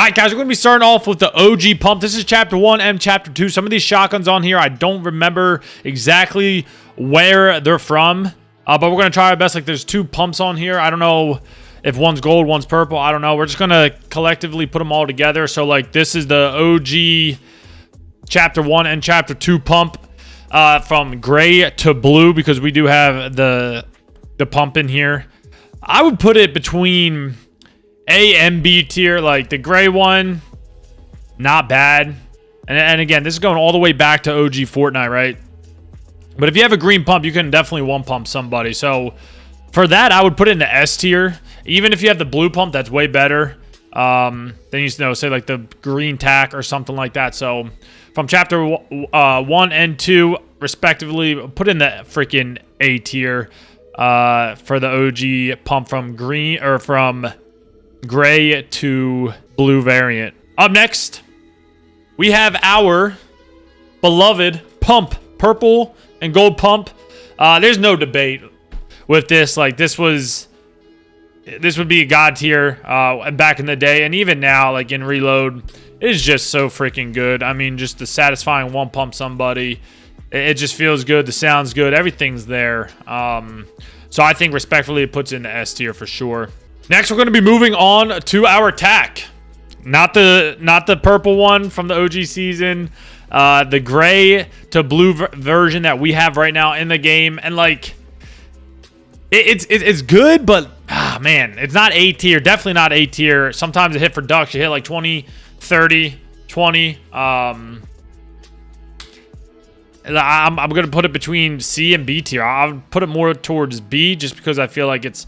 right, guys, we're going to be starting off with the OG pump. This is Chapter 1 and Chapter 2. Some of these shotguns on here, I don't remember exactly where they're from. But we're going to try our best. Like, there's 2 pumps on here. I don't know if one's gold, one's purple. I don't know. We're just going to collectively put them all together. So, like, this is the OG Chapter 1 and Chapter 2 pump from gray to blue because we do have the pump in here. I would put it between A and B tier. Like the gray one, not bad. And again, this is going all the way back to OG Fortnite, right? But if you have a green pump, you can definitely one pump somebody. So for that, I would put it in the S tier. Even if you have the blue pump, that's way better. Then you know, say like the green tack or something like that. So from Chapter 1 and 2, respectively, put in the freaking A tier for the OG pump from green or from gray to blue variant. Up next, we have our beloved pump, purple and gold pump. There's no debate with this. Like this would be a god tier back in the day, and even now, like in Reload, it is just so freaking good. I mean, just the satisfying one pump somebody, it just feels good. The sound's good. Everything's there. So I think respectfully, it puts it in the S tier for sure. Next, we're going to be moving on to our tack. Not the purple one from the OG season. The gray to blue version that we have right now in the game. And like, it's good, but man, it's not A tier. Definitely not A tier. Sometimes it hit for ducks. You hit like 20, 30, 20. I'm going to put it between C and B tier. I'll put it more towards B just because I feel like it's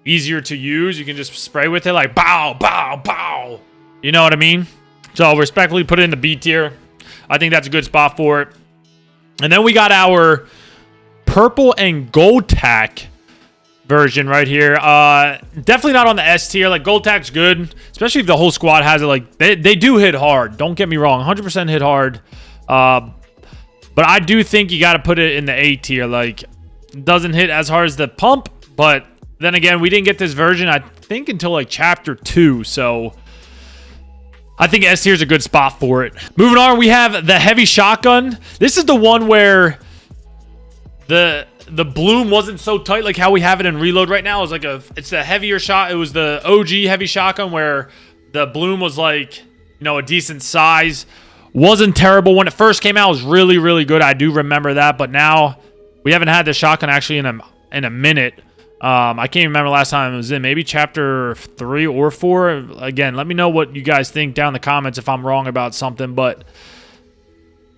easier to use. You can just spray with it like bow, bow, bow. You know what I mean? So respectfully put it in the B tier. I think that's a good spot for it. And then we got our purple and gold tack version right here. Definitely not on the S tier. Like gold tack's good, especially if the whole squad has it. Like they do hit hard. Don't get me wrong. 100% hit hard. But I do think you got to put it in the A tier. Like, it doesn't hit as hard as the pump. But then again, we didn't get this version, I think, until like Chapter 2. So I think S tier is a good spot for it. Moving on, we have the heavy shotgun. This is the one where the bloom wasn't so tight like how we have it in Reload right now. It's a heavier shot. It was the OG heavy shotgun where the bloom was like, you know, a decent size. Wasn't terrible when it first came out. It was really, really good. I do remember that, but now we haven't had the shotgun actually in a minute. I can't remember last time it was in. Maybe Chapter 3 or 4. Again, let me know what you guys think down in the comments if I'm wrong about something. But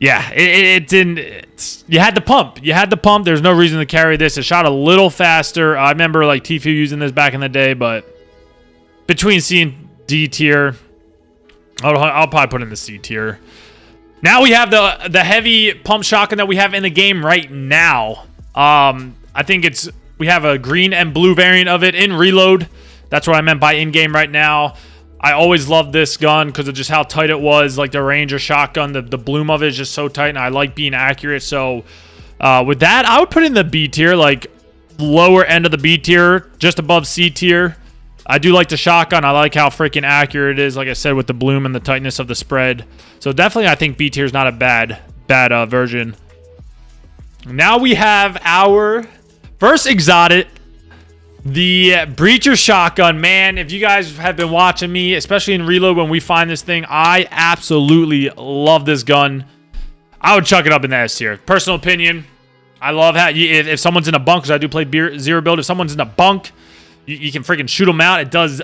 yeah, you had the pump. You had the pump. There's no reason to carry this. It shot a little faster. I remember like Tfue using this back in the day, but between C and D tier, I'll probably put in the C tier. Now we have the heavy pump shotgun that we have in the game right now. I think we have a green and blue variant of it in Reload. That's what I meant by in-game right now. I always loved this gun because of just how tight it was. Like the Ranger shotgun, the bloom of it is just so tight, and I like being accurate. So with that, I would put in the B tier, like lower end of the B tier, just above C tier. I do like the shotgun. I like how freaking accurate it is, like I said, with the bloom and the tightness of the spread. So definitely, I think B tier is not a bad version. Now we have our first exotic, the Breacher shotgun. Man, if you guys have been watching me, especially in Reload when we find this thing, I absolutely love this gun. I would chuck it up in the S tier. Personal opinion. I love how if someone's in a bunk, because I do play zero build, if someone's in a bunk, you can freaking shoot them out. It does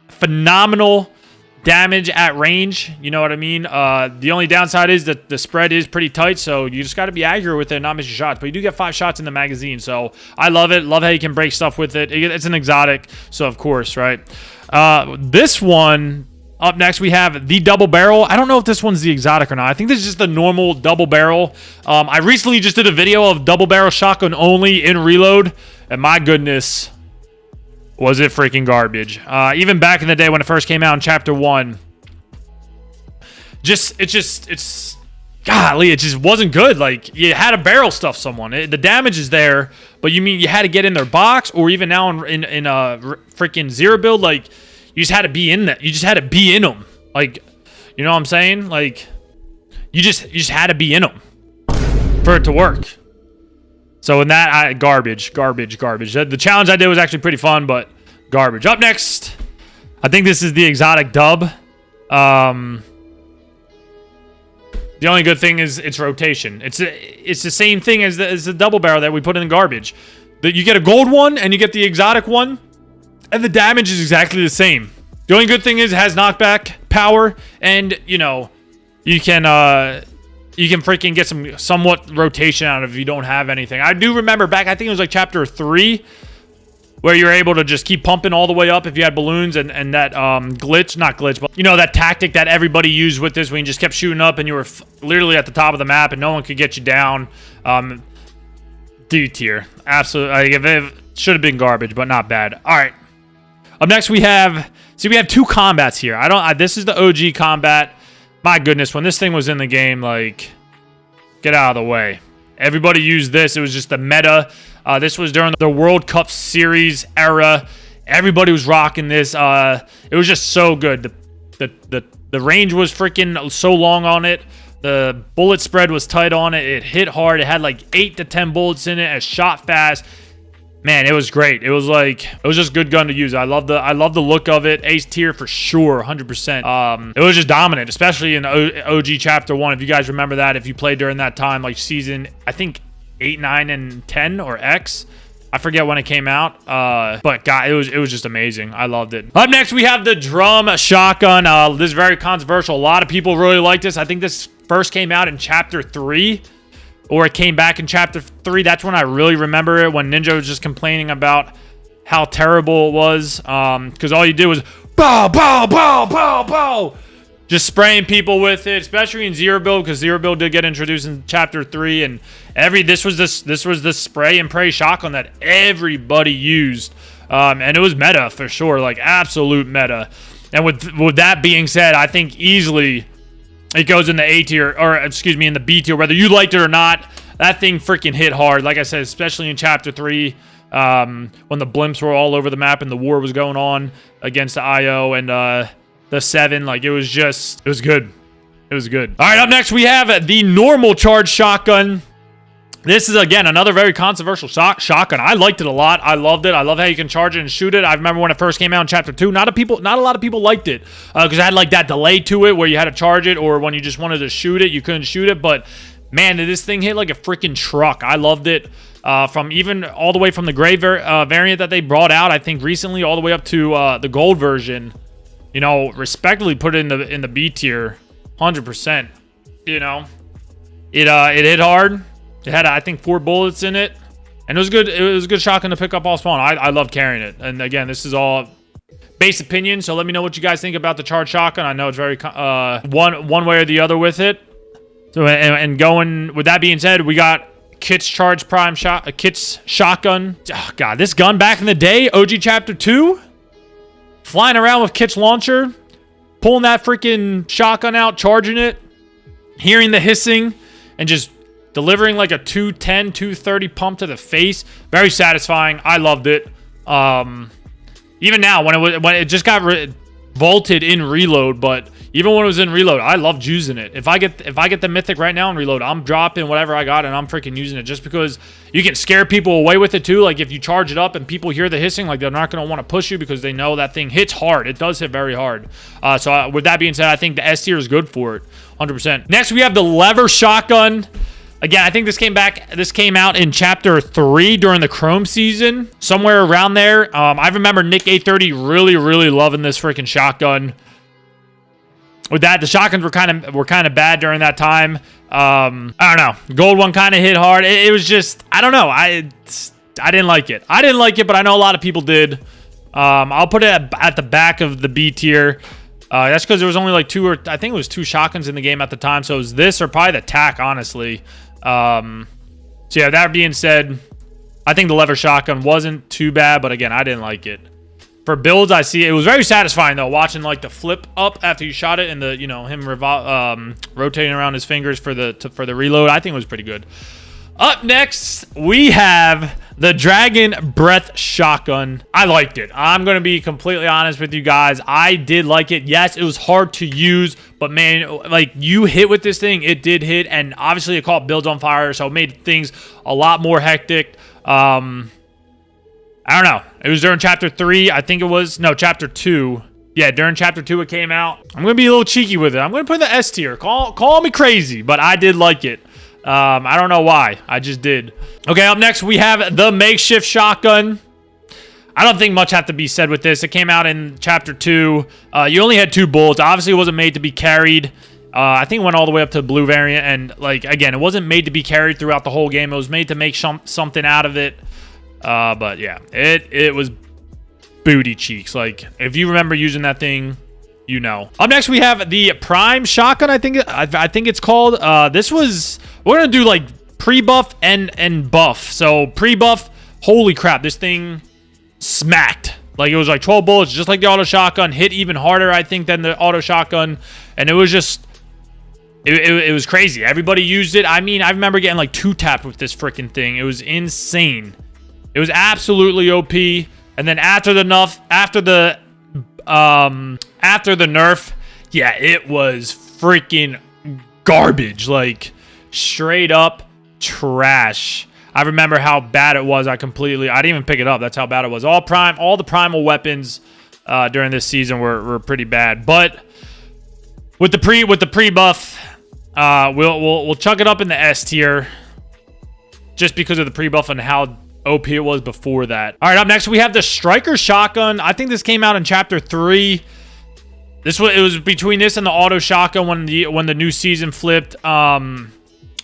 phenomenal damage at range. You know what I mean? The only downside is that the spread is pretty tight, so you just got to be accurate with it and not miss your shots. But you do get 5 shots in the magazine, so I love it. Love how you can break stuff with it. It's an exotic, so of course, right? This one, up next, we have the double barrel. I don't know if this one's the exotic or not. I think this is just the normal double barrel. I recently just did a video of double barrel shotgun only in Reload, and my goodness, was it freaking garbage. Even back in the day when it first came out in Chapter 1, it's golly, it just wasn't good. Like, you had to barrel stuff someone. The damage is there, but you mean you had to get in their box, or even now in a freaking zero build, like, you just had to be in that. You just had to be in them. Like, you know what I'm saying? Like, you just had to be in them for it to work. So in that, garbage. The challenge I did was actually pretty fun, but garbage. Up next, I think this is the exotic dub. The only good thing is its rotation. It's the same thing as the double barrel that we put in the garbage. You get a gold one and you get the exotic one, and the damage is exactly the same. The only good thing is it has knockback power, and you know, you can freaking get some somewhat rotation out of if you don't have anything. I do remember back, I think it was like chapter 3, where you're able to just keep pumping all the way up if you had balloons, and that glitch, not glitch, but you know, that tactic that everybody used with this when you just kept shooting up and you were literally at the top of the map and no one could get you down. D tier. Absolutely. Like, it should have been garbage, but not bad. All right. Up next we have two combats here. This is the OG combat. My goodness, when this thing was in the game, like, get out of the way. Everybody used this. It was just the meta. This was during the World Cup Series era. Everybody was rocking this. It was just so good. The range was freaking so long on it. The bullet spread was tight on it. It hit hard. It had like 8 to 10 bullets in it. It shot fast. Man, it was great. It was just a good gun to use. I love the look of it. Ace tier for sure, 100%. It was just dominant, especially in OG Chapter 1. If you guys remember that, if you played during that time, like season, I think 8, 9, and 10 or X. I forget when it came out. But God, it was just amazing. I loved it. Up next, we have the drum shotgun. This is very controversial. A lot of people really like this. I think this first came out in Chapter 3. Or it came back in Chapter 3. That's when I really remember it, when Ninja was just complaining about how terrible it was. Because all you did was bow, bow, bow, bow, bow. Just spraying people with it, especially in Zero Build, because Zero Build did get introduced in Chapter 3. And this was the spray and pray shotgun that everybody used. And it was meta for sure, like absolute meta. And with that being said, I think easily it goes in the A tier, or excuse me, in the B tier, whether you liked it or not. That thing freaking hit hard. Like I said, especially in Chapter 3, when the blimps were all over the map and the war was going on against the IO and the 7. Like, it was good. It was good. All right, up next, we have the normal charge shotgun. This is, again, another very controversial shotgun. I liked it a lot. I loved it. I love how you can charge it and shoot it. I remember when it first came out in Chapter 2. Not a lot of people liked it because it had, like, that delay to it where you had to charge it, or when you just wanted to shoot it, you couldn't shoot it. But, man, this thing hit like a freaking truck. I loved it. From even all the way from the gray variant that they brought out, I think recently, all the way up to the gold version. You know, respectively put it in the B tier, 100%. You know, it hit hard. It had, I think, 4 bullets in it, and it was good. It was a good shotgun to pick up all spawn. I love carrying it. And again, this is all base opinion, so let me know what you guys think about the charged shotgun. I know it's very one way or the other with it. So and going with that being said, we got Kit's charged prime shot, Kit's shotgun. Oh God, this gun back in the day, OG Chapter 2, flying around with Kit's launcher, pulling that freaking shotgun out, charging it, hearing the hissing, and just delivering like a 210, 230 pump to the face. Very satisfying. I loved it. Even now, when it just got vaulted in reload, but even when it was in reload, I loved using it. If I get the mythic right now in reload, I'm dropping whatever I got and I'm freaking using it, just because you can scare people away with it too. Like if you charge it up and people hear the hissing, like they're not going to want to push you because they know that thing hits hard. It does hit very hard. So with that being said, I think the S tier is good for it, 100%. Next, we have the lever shotgun. Again, I think this came out in Chapter 3 during the Chrome season, somewhere around there. I remember Nick 830 really, really loving this freaking shotgun. With that, the shotguns were kind of bad during that time. I don't know. Gold one kind of hit hard. It was just, I don't know. I didn't like it. I didn't like it, but I know a lot of people did. I'll put it at the back of the B tier. That's because there was only like 2 shotguns in the game at the time. So it was this or probably the TAC, honestly. So yeah, that being said, I think the lever shotgun wasn't too bad, but again, I didn't like it. For builds, I see it was very satisfying though, watching like the flip up after you shot it and him rotating around his fingers for the reload. I think it was pretty good. Up next, we have the Dragon Breath Shotgun. I liked it. I'm going to be completely honest with you guys. I did like it. Yes, it was hard to use, but man, like you hit with this thing, it did hit, and obviously it caught builds on fire, so it made things a lot more hectic. I don't know. It was during Chapter 3. I think it was. No, Chapter 2. Yeah, during Chapter 2 it came out. I'm going to be a little cheeky with it. I'm going to put the S tier. Call me crazy, but I did like it. I don't know why. I just did. Okay, up next we have the makeshift shotgun. I don't think much had to be said with this. It came out in Chapter 2. You only had 2 bullets. Obviously, it wasn't made to be carried. I think it went all the way up to the blue variant. And, like, again, it wasn't made to be carried throughout the whole game. It was made to make something out of it. But, yeah, it was booty cheeks. Like, if you remember using that thing, you know. Up next, we have the Prime Shotgun, I think it's called. This was... We're going to do, like, pre-buff and buff. So, pre-buff, holy crap, this thing smacked. Like, it was like 12 bullets, just like the auto shotgun. Hit even harder, I think, than the auto shotgun. And it was just... It was crazy. Everybody used it. I mean, I remember getting, like, 2-tapped with this freaking thing. It was insane. It was absolutely OP. And then after the nerf, yeah, it was freaking garbage. Like... straight up trash. I remember how bad it was. I didn't even pick it up. That's how bad it was. All the primal weapons during this season were pretty bad. But with the pre-buff, we'll chuck it up in the S tier just because of the pre-buff and how OP it was before that. All right, up next we have the Striker Shotgun. I think this came out in Chapter 3. It was between this and the auto shotgun when the new season flipped.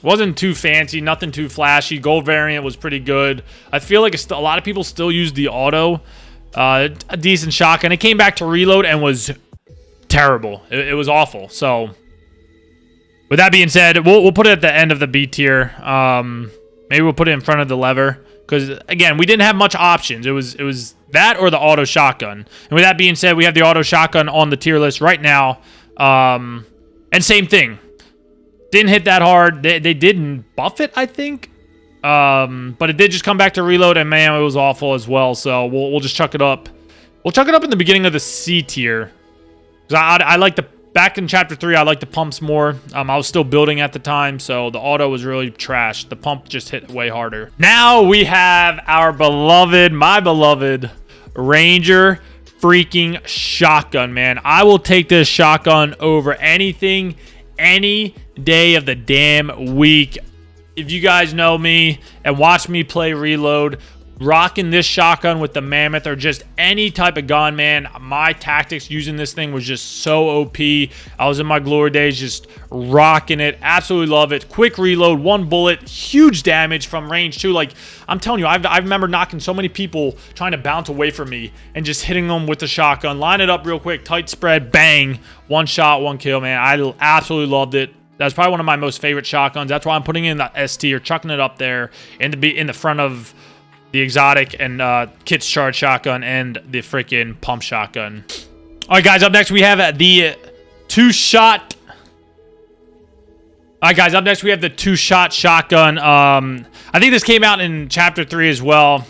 Wasn't too fancy, nothing too flashy. Gold variant was pretty good. I feel like a lot of people still use the auto. A decent shotgun. It came back to reload and was terrible. It was awful. So, with that being said, we'll put it at the end of the B tier. Maybe we'll put it in front of the lever. Because, again, we didn't have much options. It was that or the auto shotgun. And with that being said, we have the auto shotgun on the tier list right now. And same thing. Didn't hit that hard. They didn't buff it, I think. But it did just come back to reload, and man, it was awful as well. So we'll just chuck it up. We'll chuck it up in the beginning of the C tier. Because I like back in Chapter 3, I liked the pumps more. I was still building at the time, so the auto was really trash. The pump just hit way harder. Now we have our my beloved Ranger freaking shotgun, man. I will take this shotgun over anything, any day of the damn week. If you guys know me and watch me play Reload, rocking this shotgun with the Mammoth or just any type of gun, man, my tactics using this thing was just so OP. I was in my glory days just rocking it. Absolutely love it. Quick reload, 1 bullet, huge damage from range too. Like, I'm telling you, I remember knocking so many people trying to bounce away from me and just hitting them with the shotgun. Line it up real quick, tight spread, bang, 1 shot, 1 kill, man. I absolutely loved it. That's probably one of my most favorite shotguns. That's why I'm putting it in the S tier, chucking it up there in the front of the exotic and Kit's charge shotgun and the freaking pump shotgun. All right, guys, up next we have the 2-shot. All right, guys, up next we have the 2-shot shotgun. I think this came out in Chapter 3 as well.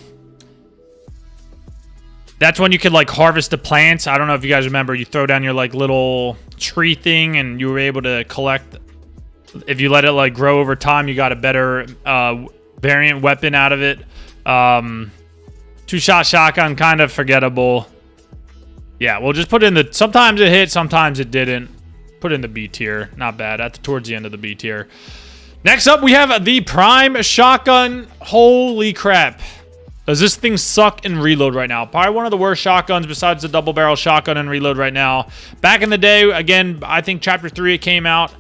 That's when you could, like, harvest the plants. I don't know if you guys remember. You throw down your, like, little tree thing and you were able to collect. If you let it, like, grow over time, you got a better variant weapon out of it. 2-shot shotgun, kind of forgettable. Yeah, we'll just put it in the... Sometimes it hit, sometimes it didn't. Put it in the B tier. Not bad. Towards the end of the B tier. Next up, we have the Prime Shotgun. Holy crap. Does this thing suck in Reload right now? Probably one of the worst shotguns besides the double barrel shotgun in Reload right now. Back in the day, again, I think Chapter 3 it came out.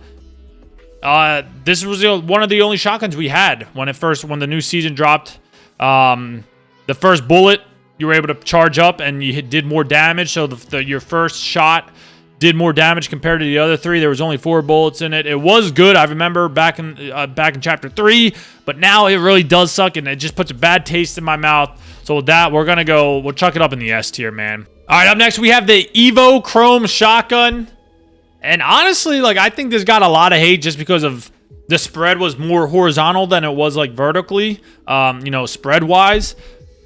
This was one of the only shotguns we had when the new season dropped. The first bullet, you were able to charge up and you did more damage. So your first shot did more damage compared to the other 3. There was only 4 bullets in it. It was good. I remember back in Chapter 3, but now it really does suck and it just puts a bad taste in my mouth. So with that, we'll chuck it up in the S tier, man. All right, up next we have the Evo Chrome shotgun. And honestly, like, I think this got a lot of hate just because of the spread was more horizontal than it was like vertically, you know, spread wise.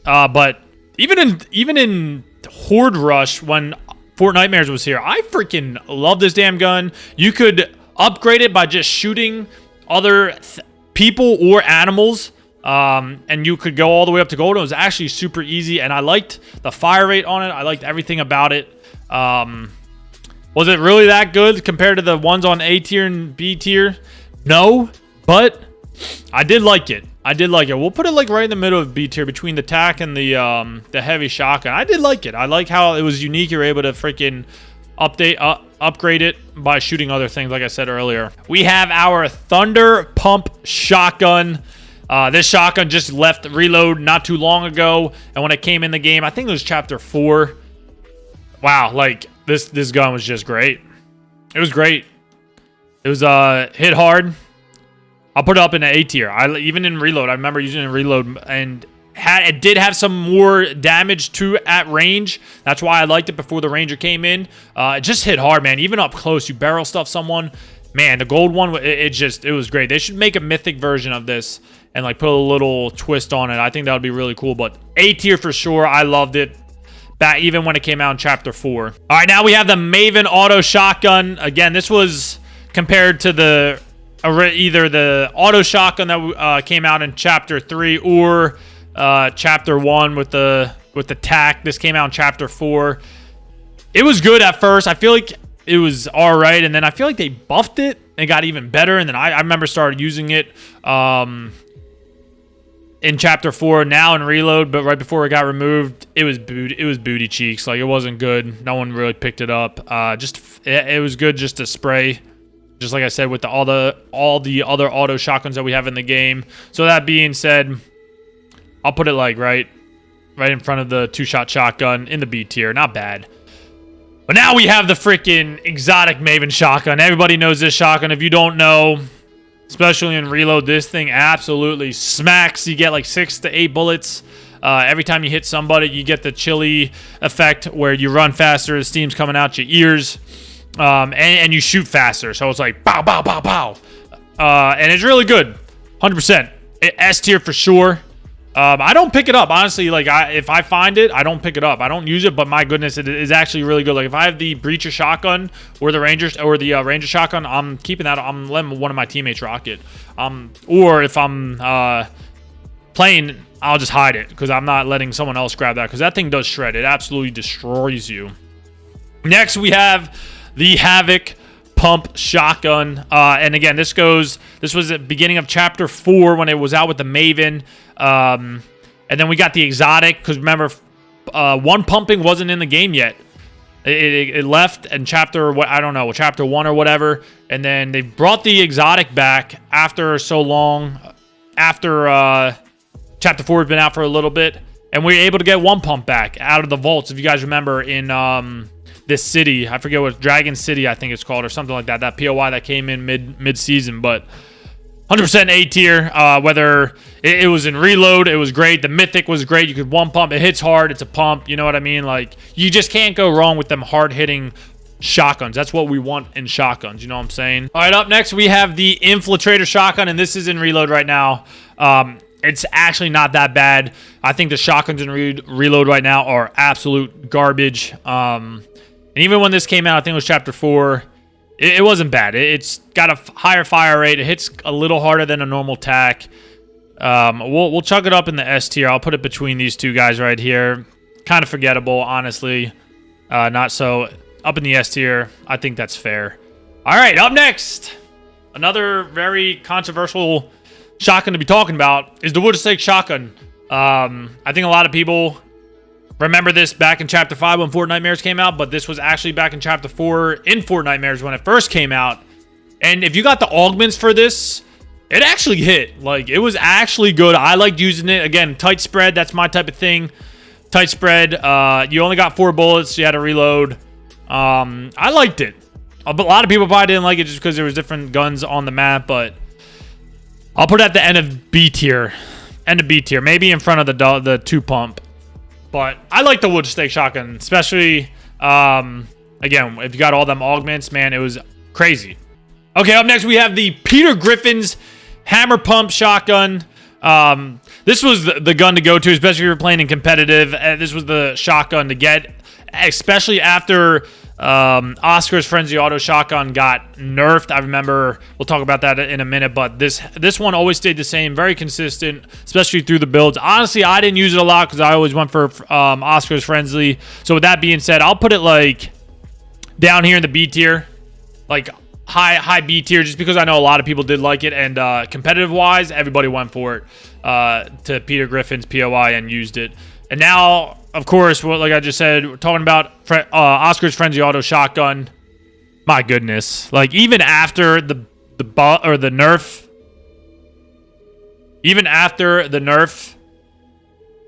But even in Horde Rush, when Fortnitemares was here, I freaking love this damn gun. You could upgrade it by just shooting other people or animals, and you could go all the way up to gold. It was actually super easy, and I liked the fire rate on it. I liked everything about it. Was it really that good compared to the ones on A tier and B tier? No, but I did like it. I did like it. We'll put it like right in the middle of B tier between the TAC and the heavy shotgun. I did like it. I like how it was unique. You're able to freaking upgrade it by shooting other things, like I said earlier. We have our Thunder Pump shotgun. This shotgun just left reload not too long ago, and when it came in the game, I think it was chapter 4. Wow, like this gun was just great. It was great. It was hit hard. I'll put it up in an A tier. Even in reload, I remember using it in reload, and it did have some more damage to at range. That's why I liked it before the ranger came in. It just hit hard, man. Even up close, you barrel stuff someone. Man, the gold one, it was great. They should make a mythic version of this and like put a little twist on it. I think that would be really cool. But A tier for sure. I loved it. Back even when it came out in chapter 4. All right, now we have the Maven auto shotgun. Again, this was compared to the either the auto shotgun that came out in chapter 3 or chapter 1 with the TAC. This came out in chapter 4. It was good at first. I feel like it was all right, and then I feel like they buffed it and got even better. And then I remember started using it in chapter 4, now in reload, but right before it got removed, it was booty cheeks. Like, it wasn't good. No one really picked it up. It was good just to spray, just like I said, with all the other auto shotguns that we have in the game. So that being said, I'll put it like right in front of the 2-shot shotgun in the B tier. Not bad. But now we have the freaking exotic Maven shotgun. Everybody knows this shotgun. If you don't know, especially in reload, this thing absolutely smacks. You get like 6 to 8 bullets. Every time you hit somebody, you get the chilly effect where you run faster, the steam's coming out your ears, and you shoot faster. So it's like pow, pow, pow, pow. And it's really good. 100%. S tier for sure. I don't pick it up, honestly. Like, if I find it, I don't pick it up. I don't use it, but my goodness, it is actually really good. Like, if I have the Breacher shotgun or the Ranger shotgun, I'm keeping that. I'm letting one of my teammates rock it. Or if I'm playing, I'll just hide it because I'm not letting someone else grab that, because that thing does shred. It absolutely destroys you. Next, we have the Havoc Pump shotgun, and again, this was at the beginning of chapter 4 when it was out with the Maven. And then we got the exotic, because remember, one pumping wasn't in the game yet. It left in chapter 1 or whatever, and then they brought the exotic back after so long, after chapter 4 had been out for a little bit, and we were able to get one pump back out of the vaults. If you guys remember, in this city, I forget what, Dragon City I think it's called, or something like that POI that came in mid-season, but 100% A tier. Whether it was in reload, it was great. The mythic was great. You could one pump. It hits hard. It's a pump. You know what I mean? Like, you just can't go wrong with them hard-hitting shotguns. That's what we want in shotguns. You know what I'm saying? All right, up next, we have the Infiltrator shotgun, and this is in reload right now. It's actually not that bad. I think the shotguns in reload right now are absolute garbage. And even when this came out, I think it was chapter 4, it wasn't bad. It's got a higher fire rate. It hits a little harder than a normal TAC. We'll chuck it up in the S tier. I'll put it between these two guys right here. Kind of forgettable, honestly. Not so. Up in the S tier. I think that's fair. All right, up next, another very controversial shotgun to be talking about is the Wood Stake shotgun. I think a lot of people remember this back in chapter 5 when Fortnitemares came out, but this was actually back in chapter 4 in Fortnitemares when it first came out. And if you got the augments for this, it actually hit. Like, it was actually good. I liked using it. Again, tight spread, that's my type of thing. Tight spread. You only got 4 bullets. You had to reload. I liked it. A lot of people probably didn't like it just because there was different guns on the map, but I'll put it at the end of B tier. End of B tier. Maybe in front of the 2-pump. But I like the Wood Stake shotgun, especially, again, if you got all them augments, man, it was crazy. Okay, up next we have the Peter Griffin's hammer pump shotgun. This was the gun to go to, especially if you're playing in competitive. This was the shotgun to get, especially after Oscar's Frenzy Auto Shotgun got nerfed. I remember, we'll talk about that in a minute, but this one always stayed the same, very consistent, especially through the builds. Honestly, I didn't use it a lot because I always went for Oscar's Frenzy. So with that being said, I'll put it like down here in the B tier, like high B tier, just because I know a lot of people did like it, and competitive wise, everybody went for it to Peter Griffin's POI and used it. And now, of course, like I just said, we're talking about Oscar's Frenzy Auto Shotgun. My goodness, like even after the nerf,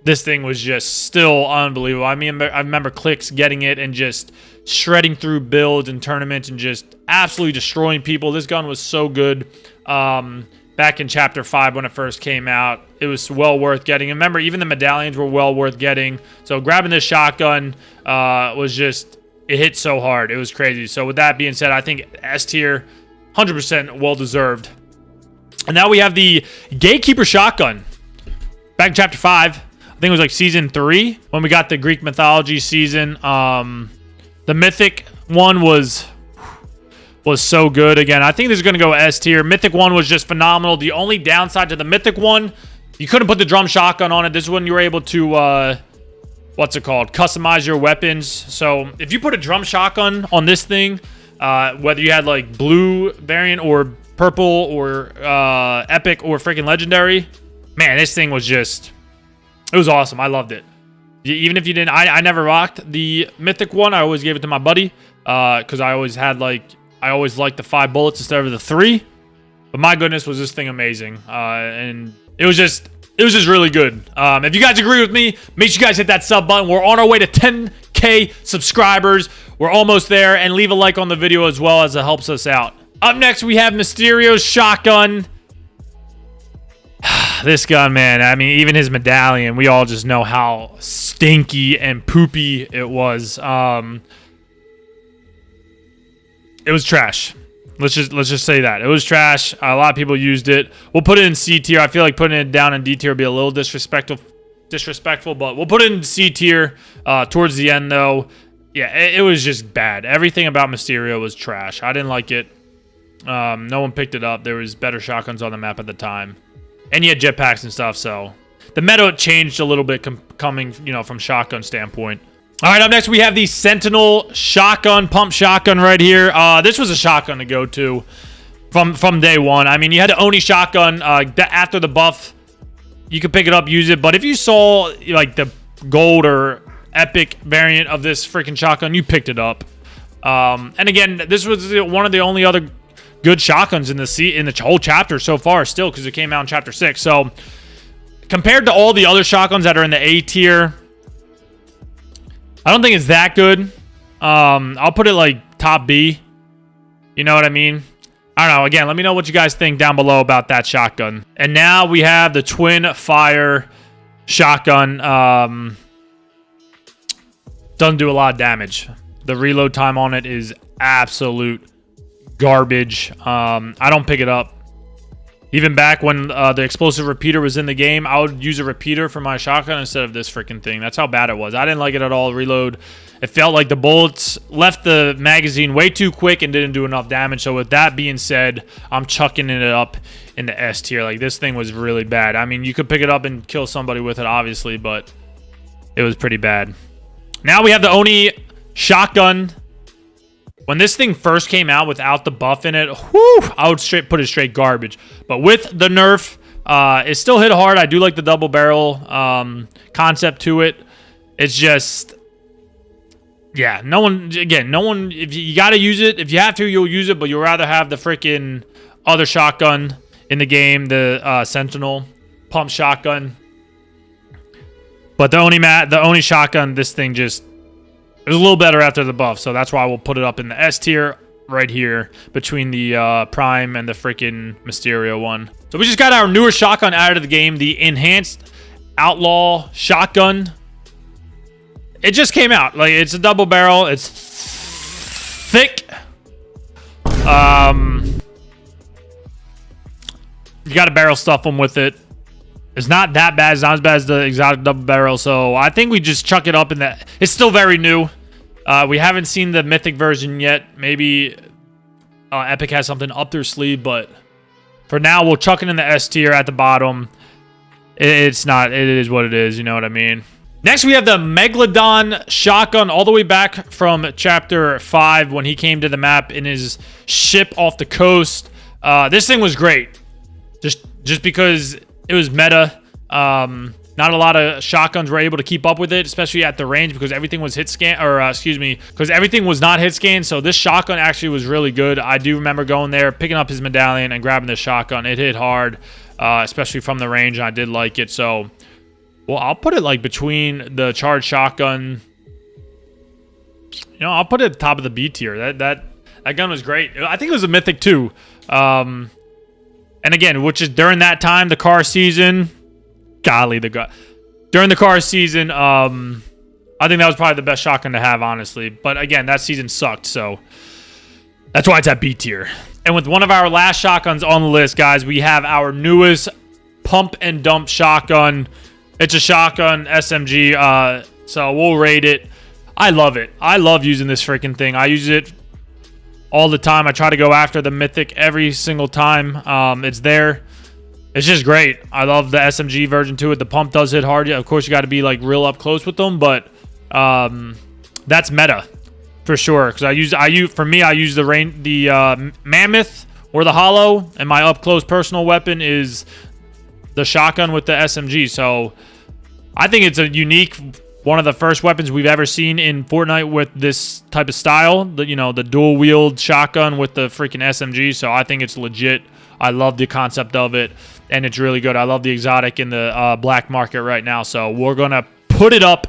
this thing was just still unbelievable. I mean, I remember Clicks getting it and just shredding through builds and tournaments and just absolutely destroying people. This gun was so good. Back in Chapter 5 when it first came out, it was well worth getting. And remember, even the medallions were well worth getting. So grabbing this shotgun was just, it hit so hard. It was crazy. So with that being said, I think S tier, 100% well deserved. And now we have the Gatekeeper shotgun. Back in Chapter 5, I think it was like Season 3 when we got the Greek mythology season. The Mythic one was so good. Again, I think this is going to go S tier. Mythic 1 was just phenomenal. The only downside to the Mythic 1, you couldn't put the drum shotgun on it. This one you were able to, what's it called? Customize your weapons. So if you put a drum shotgun on this thing, whether you had like blue variant or purple or epic or freaking legendary, man, this thing was just, it was awesome. I loved it. Even if you didn't, I never rocked the Mythic 1. I always gave it to my buddy because I always liked the 5 bullets instead of the 3. But my goodness, was this thing amazing. And it was just really good. If you guys agree with me, make sure you guys hit that sub button. We're on our way to 10K subscribers. We're almost there. And leave a like on the video as well, as it helps us out. Up next, we have Mysterio's shotgun. This gun, man, I mean, even his medallion, we all just know how stinky and poopy it was. It was trash. Let's just say that. It was trash. A lot of people used it. We'll put it in C tier. I feel like putting it down in D tier would be a little disrespectful, but we'll put it in C tier towards the end, though. Yeah, it was just bad. Everything about Mysterio was trash. I didn't like it. No one picked it up. There was better shotguns on the map at the time. And you had jetpacks and stuff, so the meta changed a little bit coming, from shotgun standpoint. All right, up next we have the Sentinel shotgun, pump shotgun right here. This was a shotgun to go to from day one. I mean, you had the Oni shotgun after the buff. You could pick it up, use it. But if you saw like the gold or epic variant of this freaking shotgun, you picked it up. And again, this was one of the only other good shotguns in the whole chapter so far, still, because it came out in Chapter 6. So compared to all the other shotguns that are in the A tier, I don't think it's that good. I'll put it like top B. You know what I mean? I don't know. Again, let me know what you guys think down below about that shotgun. And now we have the twin fire shotgun. Doesn't do a lot of damage. The reload time on it is absolute garbage. I don't pick it up. Even back when the explosive repeater was in the game, I would use a repeater for my shotgun instead of this freaking thing. That's how bad it was. I didn't like it at all. Reload. It felt like the bullets left the magazine way too quick and didn't do enough damage. So with that being said, I'm chucking it up in the S tier. Like, this thing was really bad. I mean, you could pick it up and kill somebody with it, obviously, but it was pretty bad. Now we have the Oni shotgun. When this thing first came out without the buff in it, whew, I would put it straight garbage. But with the nerf, it still hit hard. I do like the double barrel concept to it. It's just, yeah, no one, if you got to use it, if you have to, you'll use it, but you'll rather have the freaking other shotgun in the game, the Sentinel pump shotgun. But the Oni shotgun, this thing just, it was a little better after the buff, so that's why we'll put it up in the S tier right here between the Prime and the freaking Mysterio one. So we just got our newer shotgun out of the game, the Enhanced Outlaw Shotgun. It just came out. Like, it's a double barrel. It's thick. You got to barrel stuff them with it. It's not that bad. It's not as bad as the exotic double barrel. So I think we just chuck it up in that. It's still very new. We haven't seen the mythic version yet. Maybe Epic has something up their sleeve, but for now, we'll chuck it in the S tier at the bottom. It's not. It is what it is. You know what I mean? Next, we have the Megalodon shotgun all the way back from Chapter 5 when he came to the map in his ship off the coast. This thing was great. Just because it was meta. Not a lot of shotguns were able to keep up with it, especially at the range because everything was hit scan, or excuse me, because everything was not hit scan. So this shotgun actually was really good. I do remember going there, picking up his medallion and grabbing the shotgun. It hit hard, especially from the range. And I did like it. So, well, I'll put it like between the charged shotgun. You know, I'll put it at the top of the B tier. That gun was great. I think it was a mythic too. And again, which is during that time, the car season. Golly, during the car season, I think that was probably the best shotgun to have, honestly. But again, that season sucked, so that's why it's at B tier. And with one of our last shotguns on the list, guys, we have our newest pump and dump shotgun. It's a shotgun SMG, so we'll rate it. I love it. I love using this freaking thing. I use it all the time. I try to go after the mythic every single time it's there. It's just great. I love the SMG version to it. The pump does hit hard. Of course, you got to be like real up close with them, but that's meta for sure. Because I use the mammoth or the hollow, and my up close personal weapon is the shotgun with the SMG. So I think it's a unique, one of the first weapons we've ever seen in Fortnite with this type of style. The dual wield shotgun with the freaking SMG. So I think it's legit. I love the concept of it, and it's really good. I love the exotic in the black market right now, so we're going to put it up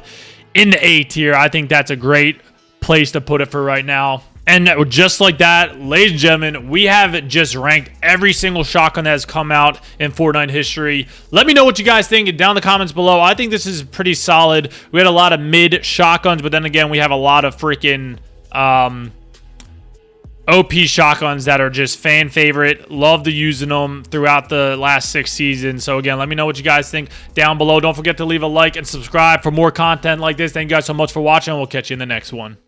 in the A tier. I think that's a great place to put it for right now. And just like that, ladies and gentlemen, we have just ranked every single shotgun that has come out in Fortnite history. Let me know what you guys think down in the comments below. I think this is pretty solid. We had a lot of mid shotguns, but then again, we have a lot of freaking OP shotguns that are just fan favorite. Love to using them throughout the last 6 seasons. So again, let me know what you guys think down below. Don't forget to leave a like and subscribe for more content like this. Thank you guys so much for watching. We'll catch you in the next one.